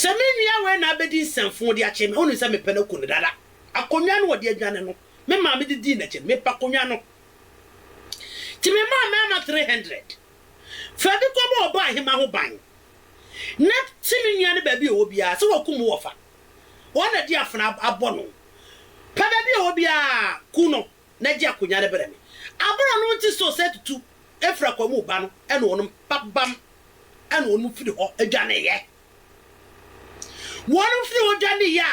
Se me nua we na bedi sanfo de ache me onu se me pene kunu dada akonwa no wode adwane no me ma me di na che me pa konwa no ti me ma 300 fa bi ko mo ba hima ho ban na ti me nua ne ba bi o bia se wakum wo fa wona di afna abono pa ba bi o bia kuno na ji akonwa ne bere me aboro no ti so set tu efra kwa mu ba no e no no babam e no no firi ho adwane ye one free odani ya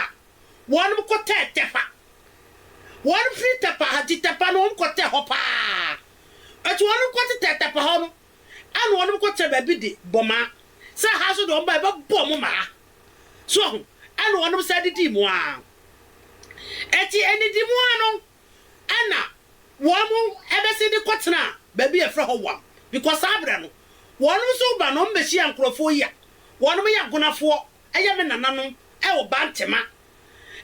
one ko tefa one free tepa hati tepa no ko te ho pa ati one ko tepa ho no an one ko te ba bi di boma sa ha so do mba ba bom ma so an one sa di mu a eti eni di mu ano ana one ebesi di kwotena ba bi e fra ho wam because abra no one so ba no mbeshi ankrofo ya one me ya gonafo aya me nananom e wo bantema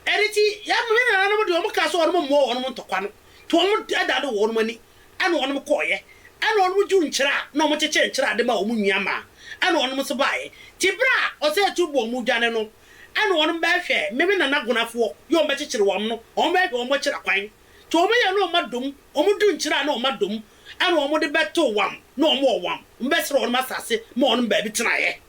eriti ya me nananom de o muka so ono mo ono ntokwa no to o mu adade wo ono mani ana ono koye ana ono ju nkyira na o mu cheche nkyira de ma o mu nwia ma ana ono so bae tibra o se tubo mu dwane no ana ono ba hwe me nanagonafo yo o mechechire wam no o ba hwe o mo kyira kwan to o me ya no madom o mu du nkyira na o madom ana o mu de beto wam na o mo wam mbesere ono masase ma ono ba bi tenaye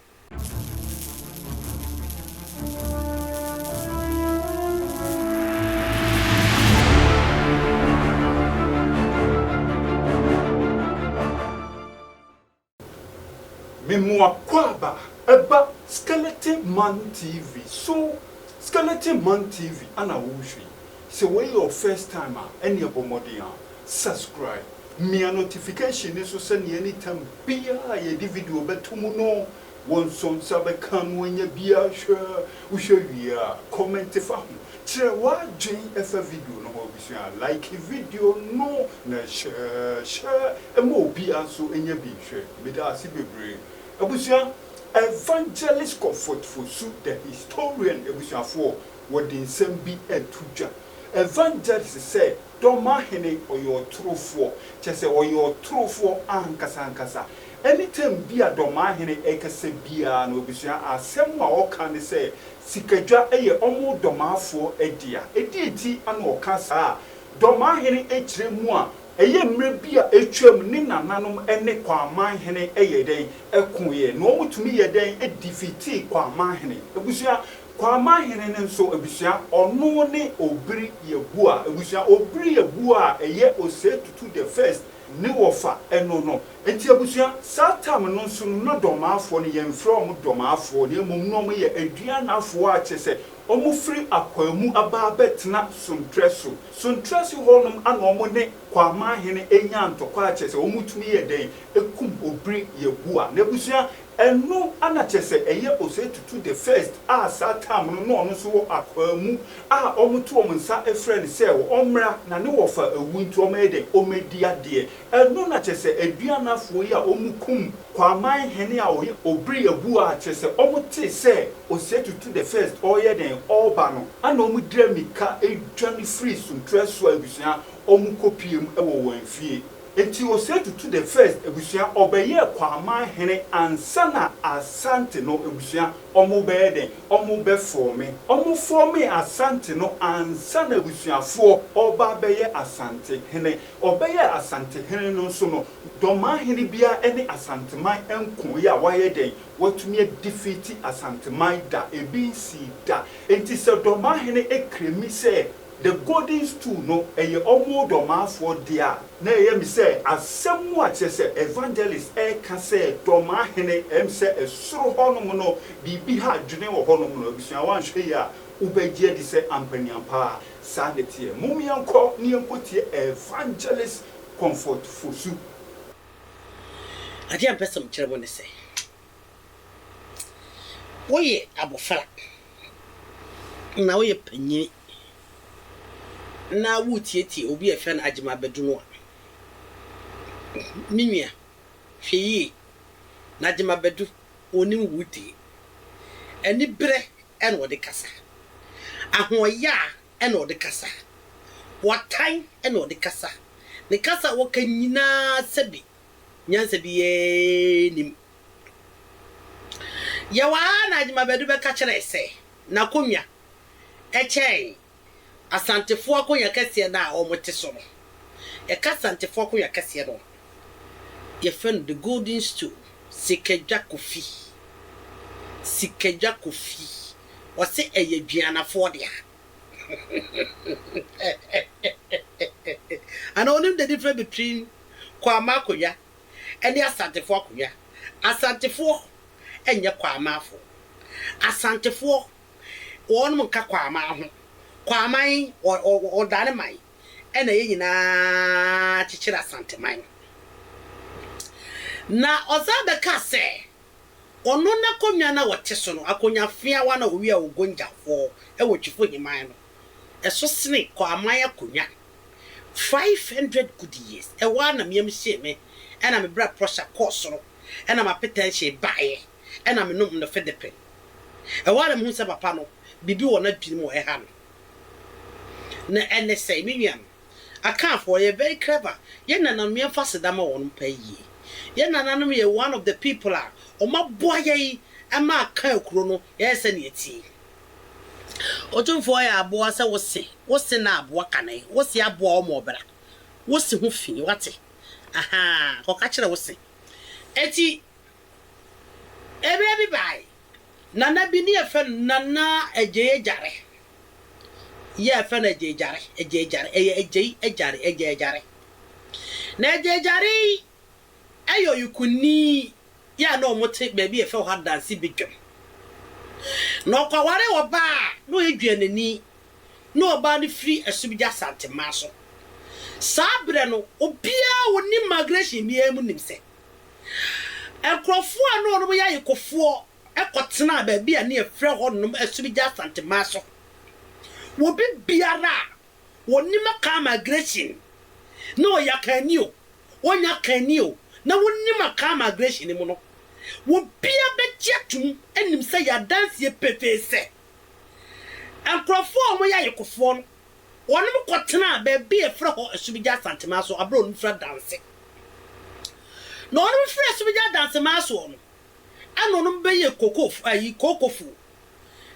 Memua kwaba eba Skeleton Man TV. So Skeleton Man TV ana wushi. So when your first timer any abomodia subscribe. Me a notification is so send you anytime bia ye di video betumu no one son sabe kan when ye bia share we show you comment fa tire wa dwen efa video no ho bisia like video no na share e mo bia so enya bi hwe me da asi bebre abusia evangelist comfort for su the historian abusia for what the nsem bi etudwa evangelist say Dormaahene or your true for chese or your true for ankasa anytime bia Dormaahene ekase bia no abusia asem wa o kan say sikadwa eye omo domafo edia eti ana o kan sa Dormaahene ekire mu a eye mre bia etwam ni nananom ene Kwamanhene eye den ekuye no mutumi ye den edifiti Kwamanhene abusia Kwamanhene nso abusia ono ne obiri yebu a abusia obiri yebu a eye osetutu the first ni wofa eno no enti abusia satam no nso no domafo ne yemfre om domafo ne mum no ye aduanafo a chese omu free akwamu aba betna suntreso honum ana omu ne Kwamanhene enya ntokwa chese omu tumi ye den ekum obiri yebu a na abusia eno ana chese eye osetutu the first a satam no no so akwamu a omuto omunsa efrend se omra na ne wofa ewuntu omede omedi ade eno na chese aduanafo ya omukum Kwamanhene a oye obiri ebu a chese omuti se osetutu the first oye den oba no ana omudira mika edwane free suntreso abusia omukopiem ewo wanfie enti osetutu the first abusia obeye Kwamanhene ansana Asante no abusia omubede omufome Asante no ansana abusiafo oba beye Asantehene obeye Asantehene no so no Dormaahene bia ene Asanteman enko ya waye den watumi defeat Asanteman da ebinsi da enti se Dormaahene ekremi se the golden stool no eye omo domafo dia na eye mi say asem wa chese evangelist ka say Dormaahene say esoro honom no bibi ha dwene wo honom no abusua wan hwe ya ubegye di say ampaniampa sadetie mumianko ni enkotie evangelist comfort fosu ade ampesam kyerebo ne say woye abofra na woye panyi na wutieti obi efe na agima beduno minua hweyi na agima bedu onim wuti eni bre ene ode kasa ahoya ene ode kasa watan ene ode kasa ne kasa wakanyina sebi nyansa biye nim Ye wa na adwuma bedu be ka kire se na konwa eche asantefo akonya kase na omote so no e ka asantefo akonya kase no ye fen the golden stool sikejwa kofi o se eye duanafo dia and only the difference between kwama akonya and the asantefo akonya asantefo enye kwamafo asantefo won ka kwama ho kwaman o dane mai ena ye nyina chichira asanteman na ozabe ka se ono na konwa na wote so no akonya fia wa na owi a ogonjafo e wotwifo himan no eso sene kwaman akonya 500 good years e wa na miam hye me ena me bra pressure course no ena ma potential bae ena me nom no fedepe e wa na mu se papa no bibi wona dwini mo e ha no na ene say me wiam aka for you very clever ye na na me faseda ma won pa yi ye na na no me one of the people a o ma boa ye ama aka ekuro no ye se ne eti otumfo ya aboa se wose na aboa kanai wose aboa o mo bra wose hu fi wate aha ko ka kire wose eti ebe bi bai nana bi ni efe nana eje jare ye efe na eje jare na eje jare ayo yukuni ya no mote baby efe ho dance bidwem no kwaware oba no edwanani no oba ni free asubija santema so sabre no obia woni migration bia mu nimse enkrofo ano no ya yekofo ekotena baby ani efre ho no asubija santema so wo bi biara woni maka migration no yakanio wonya kanio na woni maka migration mu no wo bia bejatum enim se ya dance ye pefese enkrofo mo ya yekofo no woni mkotena baby efre ho asubija santema so abro no fra dance no no fra asubija dance ma so no ano no be ye kokofu ayi kokofu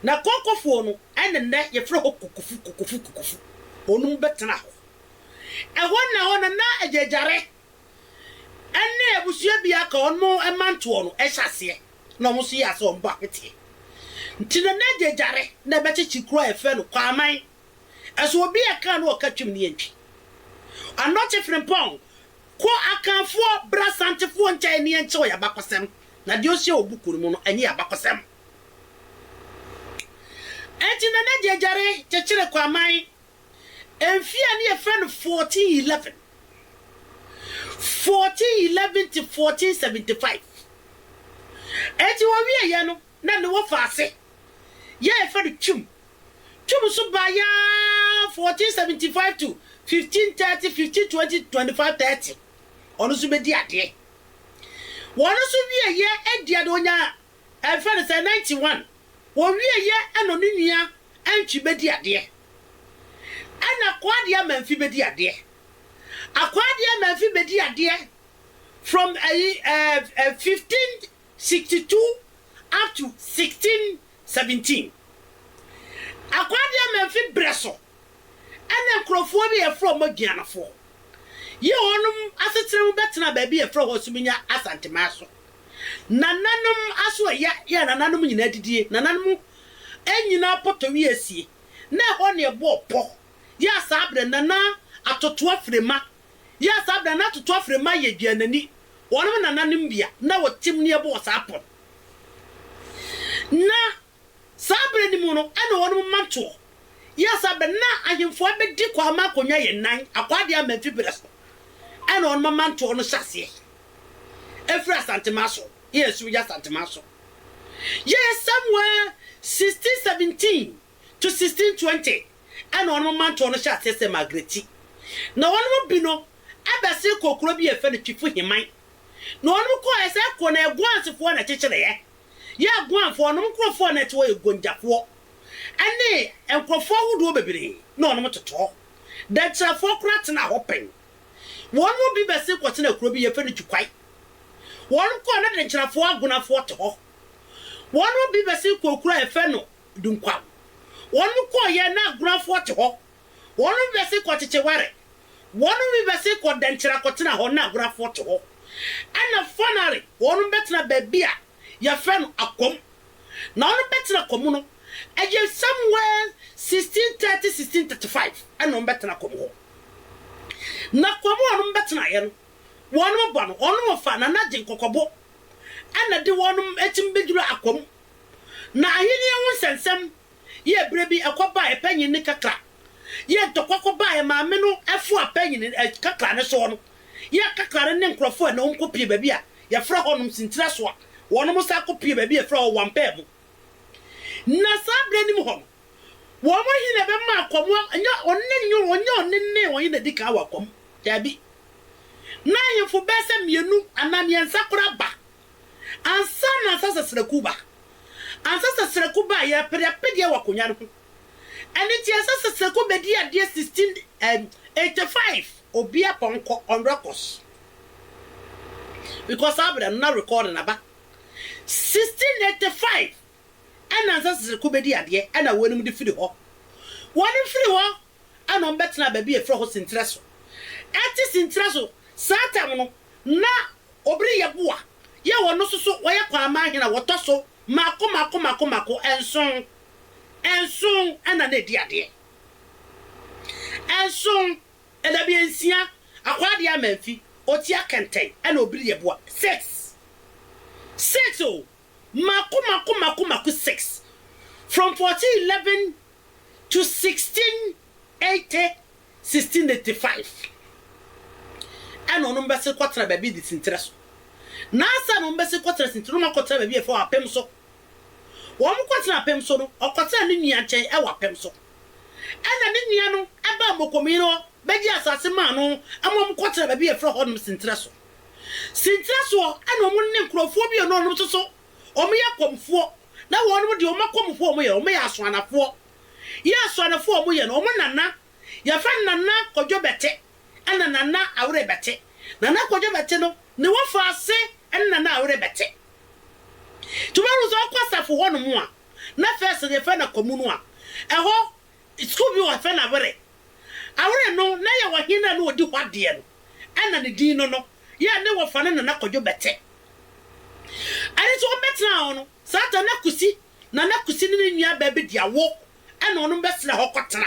na kokofu no enenne ye fra ho kokofu onu betena ho ehon na ejejare enne abusua bia ka onmo emanto no ehase no mo so ya so mba pete ntina na ejejare na bechichi kro efe no kwaman eso obi aka no okatwem ne yantwi anoche frimpong ko akanfo brasantefo ncha ne yanche ya bakosem na de osie obukuru mu no anye ya bakosem entina na ejejare chechire kwaman enfia ne efe no 1411 to 1475 eti wo wie ye no na ne wo faase ye efe no twum so ba ya 1475 to 1530 1520 25 30 onu so be di ade wono so wie ye edi ade onya efe no say 91 wo wie ye eno ne nua antwi be di ade ana kwade amamfi be di ade akwade amamfi be di ade from 1562 up to 1617 akwade amamfi breso ana nkrofo bi e from agianafo ye onum asetrem betena ba bi e from hosuminya asantemaso nananum aso ya nananum nyina didie nananum enyina poto wi asie na ho ne bo po ya sabre nana atoto afrema ya sabre na atoto afrema ye duanani wonum nananum bia na wotim ne bo sapon na sabre ni mu no ana wonum manto ya sabre na ahemfo abedi kwa makonya ye nan akwade amafi breso ana wonum manto no hyase efra asantemaso yes we just asantemaso yes somewhere 1617 to 1620 ana wonum manto no hyase se magreti na wonum bi no abase kokoro bi efe no twifu himan na wonum ko ese ko na eguansefo na kyekere ye ya guanfo no mkrofo na tewo egonjafo ane enkrofo hudo bebere na onum toto da trafo krat na hopen wonu bi bese kwotena kuro bi ye fe no twikwai wonu ko na de trafo agunafo to ho One will be besi kokura efeno dunkwa. One will call ye na grafo te ho. One will besi ko chicheware. One will be besi ko denchira kotina ho na grafo te ho. And a finally, one better baby ya friend akom. Now better komuno. And you somewhere 1630 1635 and no better komo. Na komo no better yen. One more bon, one more fan and nothing kokobo. And the one etim bidura akom. Na ahini won sensem ye brebi akoba e panyin ni kakra. Ye tokokoba e maame no afu apanyin e kakra ne so no. Ye kakra ne nkrofo na onkopie baby a ye fra honum sintira so a wono mo sa kopie baby e fra wampa mu. Na sabre ni mo ho. Wo mo hine be ma akomo anya onne won na dika awakom. Dabi. Na ye fu bese mienu anamiensa kora ba. Ansa na sasa srekuba. Ansa srekuba ya pedia wakonya no. And it is sasa srekuba dia 1685 obia ponko on records. Because I'm not recording about 1685 and ansa srekuba dia de and I won't be free ho. One free ho and on better baby a fro interest. At is interest satan na obri ya bua. Ye wono soso woye Kwamanhene na wotoso mako enson ana na diade enson ela bi ensia akwade amanfi otia kenten ana obiri ye boa 6 oh mako 6 from 1411 to 1685 ana ono mbese kwatra baby disinterest Nasa no mbese kwatra sintru ma kwatra baby e fa apem so. Wo mo kwatra apem so no, okwatra ne nua nchen e wa apem so. Ana ne nua no aba mokomi no beji asase ma no amom kwatra baby e fa honum sintra so. Sintra so ana mo ne nkrofo bi no no so. Omo ye komfo na wo no de o makomfo omo ye asoanafo. Ye asoanafo omo ye no omo nana. Ya fa nana kodwo bete. Ana nana awre bete. Nana kodwo bete no ne wo fa ase enna na awre bete tumaru zo kwasafo ho no mu a na first de fa na komunu a eho school bi wa fa na awre no na ye wa hina na odi hwade no enna ne din no ye ne wo fa na kodwo bete ani so betra ho no sata na kusi ne nua ba bi dia wo enna ono besra ho kotena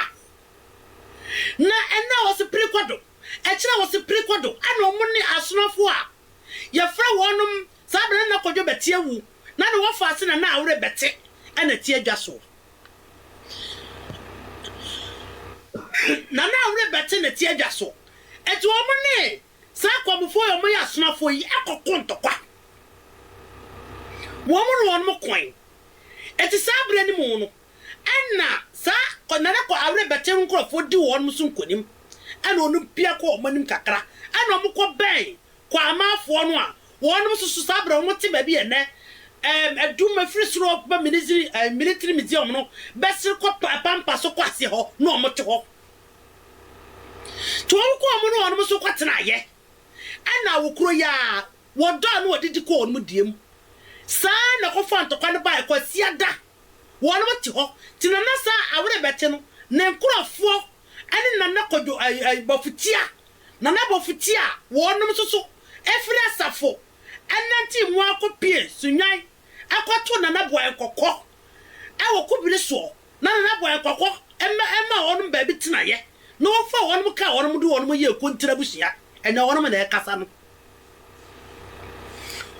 na enna wo se prekodo echira wo se prekodo ana omo ne asonofo a ye fra wonum sabre na kodwo bete awu na ne wo fa ase na awre bete ana tie adwaso na awre bete na tie adwaso etu omo ne sa kwamfo yo mo ya asonofo yi ekokontokwa wo mo no won koin eti sabre ni mu no ana sa konana ko awre bete nkrofo di won mu sunkonim ana onu pia ko omanim kakra ana omko ben kwa amafo no a wonum susu sabre omo te ba bi ene aduma frisro ba military museum no besir ko pampa so kwase ho no omo te ho to ko omo no onum so kwatena ye ana wokro ya wodo no odidi ko onum diem sa na ko fa ntokwa ne ba ko siada wonum te ho tinana sa awre bete no ne nkrofo ani nana kojo bofutia nana bofutia wonum susu efri asafo ananti mu akopie sunyan akoto nana boy kokko e wo kubiri so nana boy kokko emma wonum ba bi tena ye no fa wonum ka wonum du wonum ye kontira busia enya wonum na e kasa no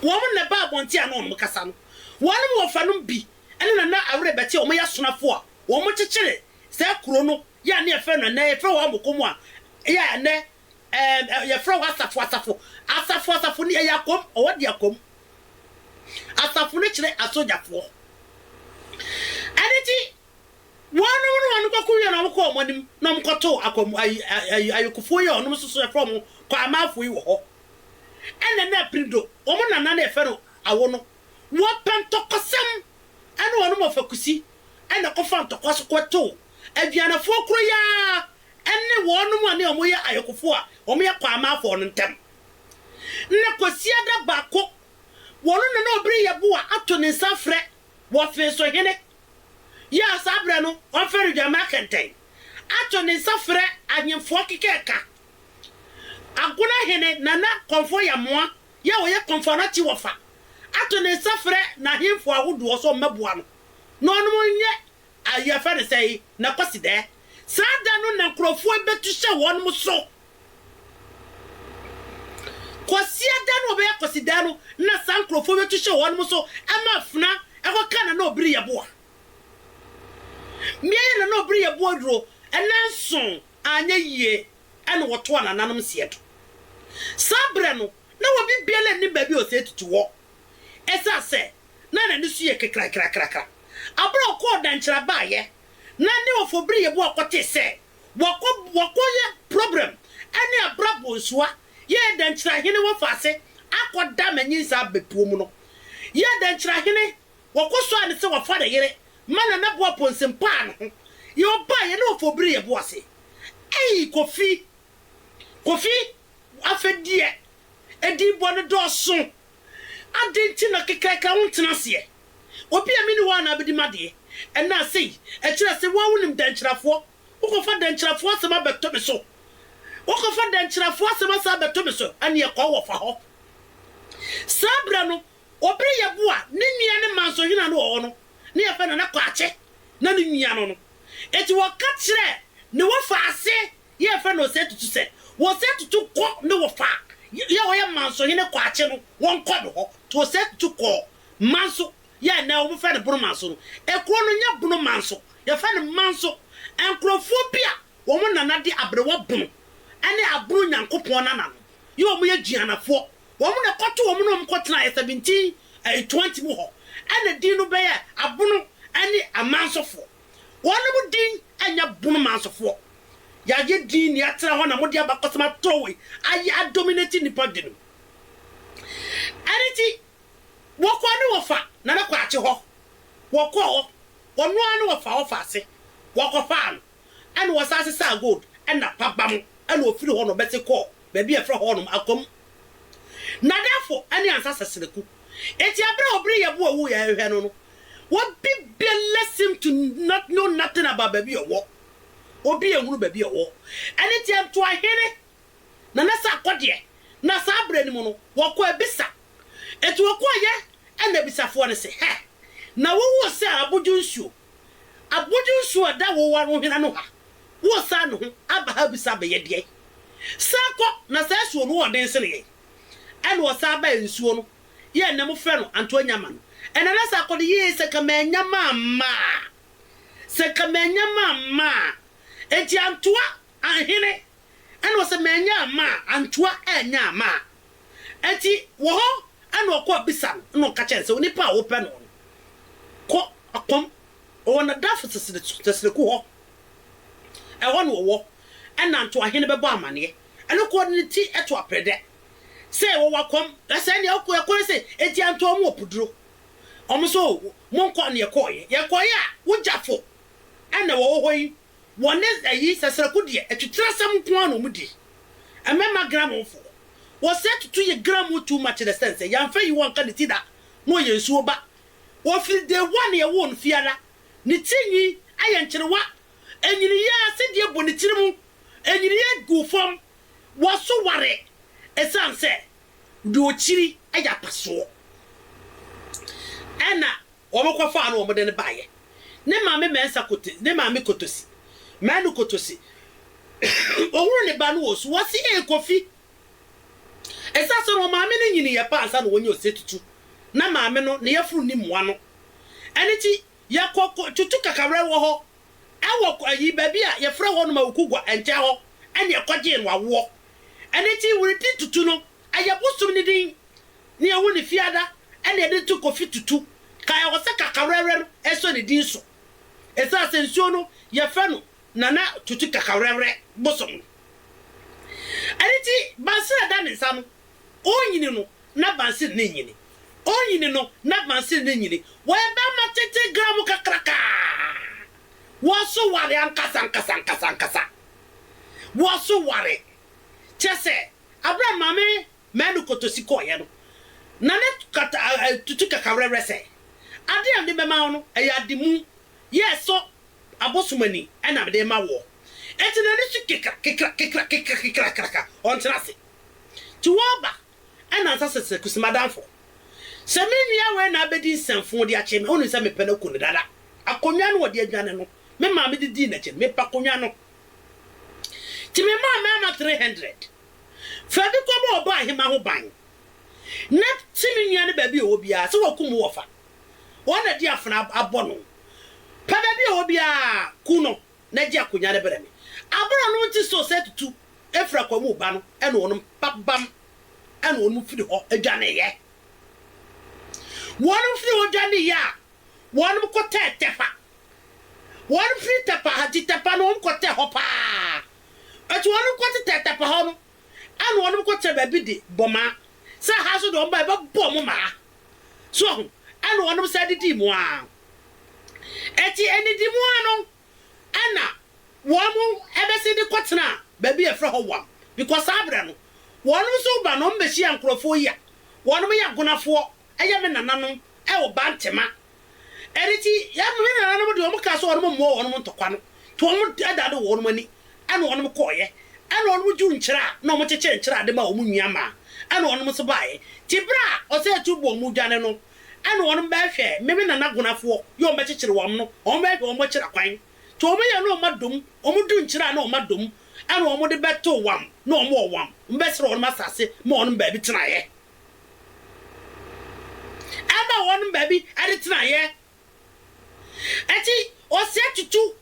wonum na ba bonti ana wonum kasa no wonum wo fa no bi ene nana awre bete o mo ya sonafo a wo mo kekere se kuro no ya ne efe no na efe wo amokomu a ya ne ya fra asafo ni ya kom o de akom asafo ni kire asojafo aniti wonu kwaku ye na mko omonim na mkoto akom ayokufo ye onum soso from kwa amafo yi wo ho ene na prido omo nana na efe no awo no wo pentokosem ene wonu mo fakusi ene kofa ntokwaso kwato aduanafo kro ya ene wonu mo ne omo ye ayokufo a omo ye kwa amafo no ntem na kosia da bako wonu na obiri ye bo a ato ne nsafre wo fe so hene ya sabre no on fere dwa marketing ato ne safre anyemfo kekeka aguna hene nana konfo ya moa ya wo ye konfo na ti wo fa ato ne safre na hemfo ahodo so mabua no no no nye aye fere sei na kwaside sada no na krofo betu hye won mo so kwasia da no be kwasida no na san krofo betu hye won mo so ama funa eko kana na obiri yeboa miye na obiri yeboa dro enanson anya yie ene woto ananam sieto sabre no na wo bibiele ni baby o se tutuwo esa se na ni su ye kekra abro ko danchira baaye na ni wo fobiri yeboa kote se wako ye problem ene abrabo nsuwa ye danchira hene wo fase akoda manyinsa bepuom no ye danchira hene wako so ane se wo fa da yere mana na bo ponsempa no yo ba ye no fobiri yeboa se kofi afedie edi bone doso adenti na kekeka wontena se obi amini wa na abedi made e na sei e kire se wa wonim danchirafo ukofa danchirafo se ma beto me so ukofa danchirafo se ma sa beto me so ane e ko wo fa ho sabra no obi ye boa ne nua ne manso hina no wo no ne ye fa na kwache na ne nua no eti wo ka kire ne wo fa ase ye fa no se tutu se wo se tutu ko ne wo fa ye wo ye manso hine kwache no won ko do ho to se tutu ko manso ye na wo fa ne bunu manso no e ko no nya bunu manso ye fa ne manso enkrofobia wo mo nana de abrewo bunu ane abunu nyankopon nana no ye wo mo ye duanafo wo mo ne koto wo mo no mo kotena 17 20 mu ho ane din no be ye abunu ane amansofo wonu mu din anya bunu mansofo ya ye din ni atra ho na mo dia bakosema towe aya dominating ni podino aniti woko ni wofa na na kwache ho woko ho onu anu wofa ofase woko fa no anu wasase sa gold na pabam anu ofiri ho no bete ko ba bi efra ho no akom na defo ani ansasa sereku eti abra obri ye bo awu ya hwe no what be listen to not know nothing about baby or what obi ehuru baby or what and it am to ahene na na sa kodie na sa abra ni mu no woko ebisa etu woko ye and ebisafo ne se he na wo se aboju nsuo da wo wa no hina no ha wo sa no ho aba ha bisa be ye de sako na sa suo no wo den se ne and wo sa ba nsuo no ye na mo fe no anto nyama no ena na sa kodi ye se kamenya mama enti antoa ahene ena wo se menya ma antoa enya ma enti wo ho ena okọ bisa no ka chense oni pa wo pe no ko akom o na dafu sesere ku ho e ho no wo ena antoa ahene bebo amane ena ko ni ti eto apede se wo wakom ese ne okọ ekọ se enti antoa mo opuduro omuso monko ne yekoye a wujafo ena wo hoyi wone ayi sesere de etwetira sam ko anu mudi emema gram ofo wo set to ye gram too much the sense yamfa yi won ka ne tida no ye nsuo ba wo feel the one ye won fiara ne tinyi aye nkyerwa enyiri ya se de bo ne tirimu enyiri ya gu fom wo so ware esanse do chiri aya paso ena omokwa fa no omode ne baye ne maame mensa kote ne maame kotosi manu kotosi owuru ne ba no wo so wasi ekofi esaso no maame ne nyini ye pa ansa no wonye osetutu na maame no ne yafuru ni moa no eniti ye kokko tutu kakawre wo ho ewo ayi ba bia ye fra ho no ma okugwa enche ho ene ekoje no awo eniti wuri tutu no ayabusum ni din ne ewu ne fiada ene de tu kofi tutu kaya wose kakawrere eso ne din so esa sensuo no ye fa no nana tutu kakawrere bosom aniti bansira da ne nsa no onyini no na bansira ne nyini onyini no na bansira ne nyini wo e ba matete gram kakraka wo so ware ankasa wo so ware chese abra mame manu kotosi ko ye no nana tutu kakawrere se ade am de bema no e ya de mu yes so abosumani e na de ma wo eti na ni su kekra on trase ti wo ba e na sase kusimadanfo se me nua we na abedi nsanfo de ache me onu se me pena kunu dada akonwa no wo de adwane no me ma me di na che me pa konwa no ti me ma 300 fa bi ko bo ba hima ho ban na ti me nua ne ba bi o bia se wo kum wo fa wona di afna abono pa ba bi o bia kuno na ji akonya ne bere me aboro no ti so set tu efra kwa mu ba no e no wonum babam e no wonum firi ho adwane ye wonum firi ho adwane ya wonum ko tetefa wonum firi tepa haji tepa no ko te ho pa ati wonum ko tetefa ho no e no wonum ko te ba bi di boma sa ha so do mba ba bom ma so ho e no wonum sa didi mu a eti eni di mu ano ana womu ebesi di kwatena ba bi efra ho wam because abra no wonum so ba no mbeshi ankrofo ya wonum ya gonafo eye me nananom e wo bantema eriti ya me nananom de wonum ka so wonum mo wonum ntokwa no to wonum adade wonum ani ana wonum koye ana wonum ju nkyira na wonum cheche nkyira de ma wonum nyama ana wonum so bae tibra o se tubo mu dwane no ana wonum ba hwe me nana gonafo yo mbe chechire wom no won ba hwe won mo kyira kwan to wonum ya no madum wonum du nkyira na wonum madum ana wonum de beto wam na wonum wam mbesere wonum asase ma wonum ba bi tenaye aba wonum ba bi ade tenaye eti o se tutu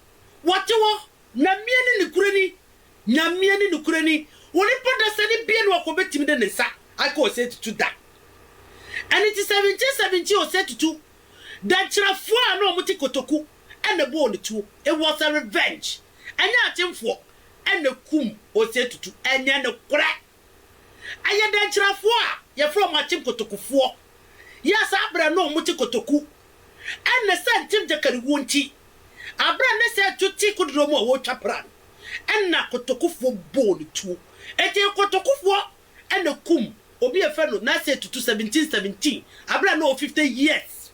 wotewo na mieni nikurani nya mieni nikurani woni poda sani bie no akobetimi de nsa aka o se tutu da and it is 1770 o se tutu da chirafo a no muti kotoku ene bo on tu it was a revenge anya atemfo ene kum o se tutu enya ne kura aya da chirafo a ye from atem kotokufo yes abra no muti kotoku ene santim de kariwo nti abra ne se tuti kudro mo wo twapran enna kotokufo bo on tu ete kotokufo ene kum obi efe no na se tutu 1717 abra no 50 years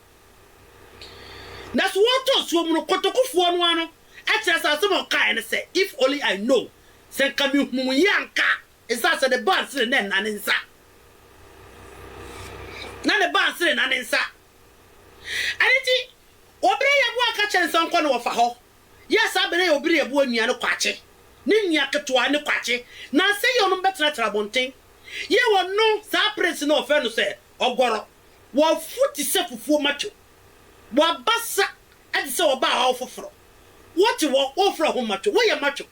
na so woto so mu kotokufo no ano akyere sase mo kai ne se if only I know se kami humu yanka isa se the band sire na nane nsa na the band sire nane nsa aniti obre ye bu aka kyere nsa nko no wo fa ho yes abere ye obre ye bu anua no kwache ne nua ketwa ne kwache na se ye no betra trabonten ye wonu sa prince no ofe no se ogoro wo futi se fufuo macho wo basa adi se wo ba ha ofoforo woti wo ofro ho macho wo ye macho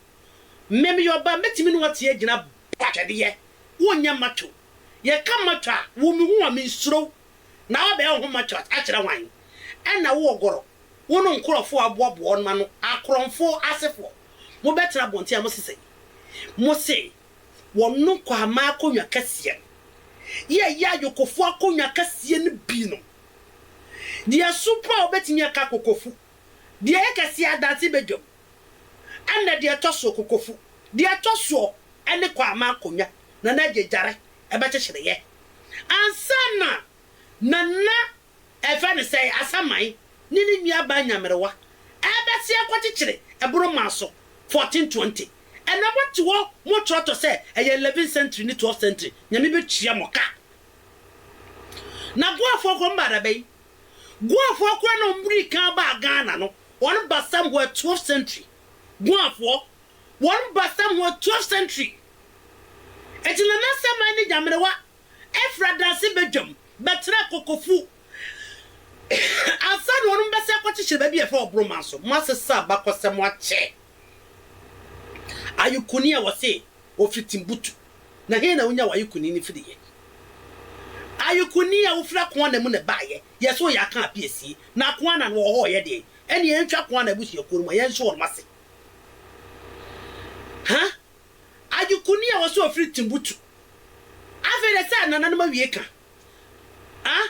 meme yo ba metimi no wati agina patwede ye wo nya macho ye ka macho a wo mi hu am nsuro na wo be ho macho a kire wan ena wo ogoro wo no nkorofo aboabo no no akronfo asefo mo betra bonte am sese mo se wonu kwa ma akonwa kase ye ya yokofo akonwa kase ne bi no dia super obetimi aka kokofu dia kase adanse bedwom anda dia toso kokofu dia toso ene kwa ma akonwa na na jejare ebe kyekere ye ansana na efe ne sei asamai nini nua ba nyamerewa ebe se akokyekere eboro maso 1420 and I want to walk more to say a 11th century, 12th century. Yamibe Chiamoka. Now go for Gombada Bay. Go for Quanomri Kaba Ghana, no one but somewhere 12th century. Go for one but somewhere 12th century. It's in the Nasa Mani Yamawa, Efra Dansi Bedjum, Batra Kokofu. I said one Bassa Cotish baby for Bromaso, Master Sabako somewhat che. Ayukunia wase ofitimbutu na he na unya wayukuni ni fidi ye ayukunia ufra kwa na mu ne baye yeso ya kan apiesi na kwa na no ho ye de ene ye ntwa kwa na busu yakuru ma ye nso on mase ha ayukunia wase ofitimbutu afere sa na na ma wie ka ah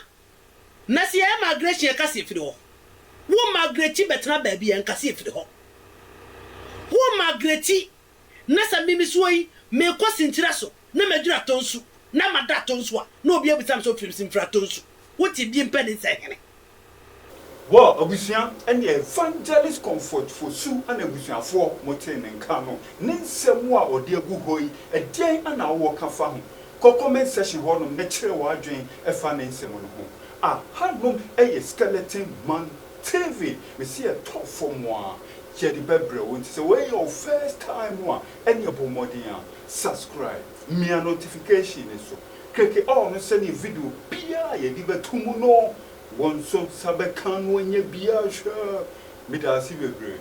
na si e migration ya kase fidi ho wo migrate betna ba bi en kase fidi ho wo migrate nasa mimi suoi me kwasintira so na madura tonsu na mada tonsu a na obi abusam so firim simfra tonsu woti bi mpani sehene Well, abusia and the evangelist comfort for Sue and abusia for Moten and Kano. Ninsemwa or dear Guhoi, a day and our walk a farm. Comment session horn, natural warding, a finance on home. Ah, Hanum, a skeleton man TV. We see a top from one. Jerry Bebre, when it's away your first time one, any of Modia. Subscribe, me a notification is so. Click on send a video, Pia, ye give a tumuno. One so sabe kan when ye be sure. Me da si bebre.